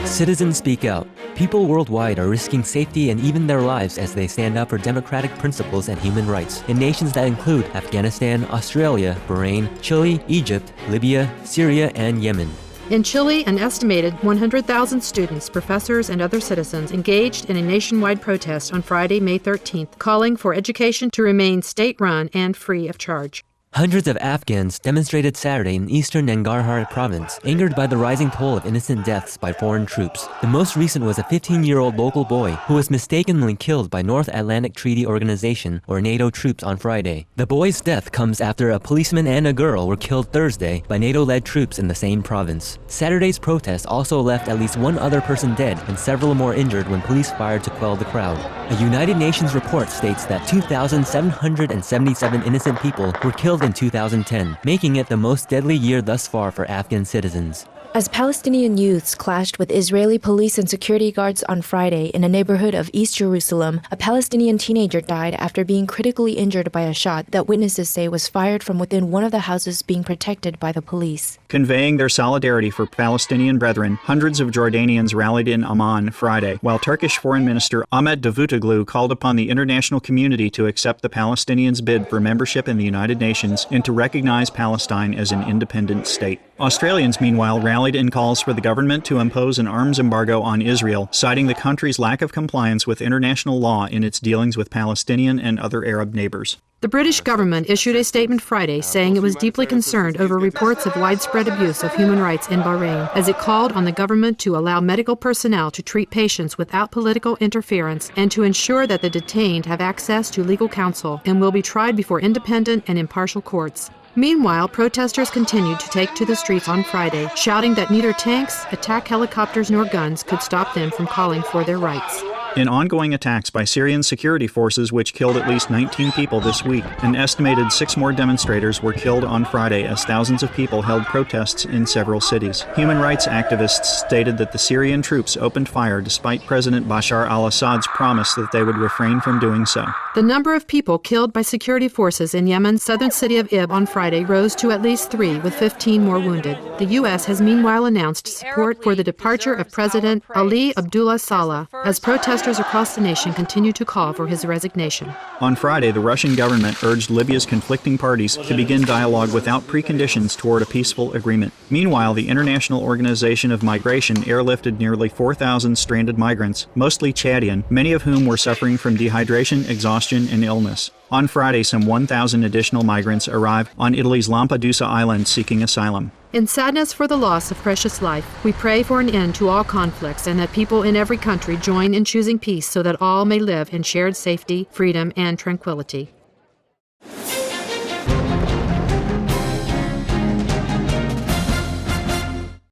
Citizens speak out. People worldwide are risking safety and even their lives as they stand up for democratic principles and human rights in nations that include Afghanistan, Australia, Bahrain, Chile, Egypt, Libya, Syria, and Yemen. In Chile, an estimated 100,000 students, professors, and other citizens engaged in a nationwide protest on Friday, May 13th, calling for education to remain state-run and free of charge. Hundreds of Afghans demonstrated Saturday in eastern Nangarhar province, angered by the rising toll of innocent deaths by foreign troops. The most recent was a 15-year-old local boy who was mistakenly killed by North Atlantic Treaty Organization, or NATO, troops on Friday. The boy's death comes after a policeman and a girl were killed Thursday by NATO-led troops in the same province. Saturday's protest also left at least one other person dead and several more injured when police fired to quell the crowd. A United Nations report states that 2,777 innocent people were killed in 2010, making it the most deadly year thus far for Afghan citizens. As Palestinian youths clashed with Israeli police and security guards on Friday in a neighborhood of East Jerusalem, a Palestinian teenager died after being critically injured by a shot that witnesses say was fired from within one of the houses being protected by the police. Conveying their solidarity for Palestinian brethren, hundreds of Jordanians rallied in Amman Friday, while Turkish Foreign Minister Ahmet Davutoglu called upon the international community to accept the Palestinians' bid for membership in the United Nations and to recognize Palestine as an independent state. Australians, meanwhile, rallied in calls for the government to impose an arms embargo on Israel, citing the country's lack of compliance with international law in its dealings with Palestinian and other Arab neighbors. The British government issued a statement Friday saying it was deeply concerned over reports of widespread abuse of human rights in Bahrain, as it called on the government to allow medical personnel to treat patients without political interference and to ensure that the detained have access to legal counsel and will be tried before independent and impartial courts. Meanwhile, protesters continued to take to the streets on Friday, shouting that neither tanks, attack helicopters, nor guns could stop them from calling for their rights. In ongoing attacks by Syrian security forces which killed at least 19 people this week, an estimated 6 more demonstrators were killed on Friday as thousands of people held protests in several cities. Human rights activists stated that the Syrian troops opened fire despite President Bashar al-Assad's promise that they would refrain from doing so. The number of people killed by security forces in Yemen's southern city of Ib on Friday rose to at least 3, with 15 more wounded. The U.S. has meanwhile announced support for the departure of President Ali Abdullah Saleh as protesters across the nation continue to call for his resignation. On Friday, the Russian government urged Libya's conflicting parties to begin dialogue without preconditions toward a peaceful agreement. Meanwhile, the International Organization of Migration airlifted nearly 4,000 stranded migrants, mostly Chadian, many of whom were suffering from dehydration, exhaustion, and illness. On Friday, some 1,000 additional migrants arrived on Italy's Lampedusa island seeking asylum. In sadness for the loss of precious life, we pray for an end to all conflicts and that people in every country join in choosing peace so that all may live in shared safety, freedom, and tranquility.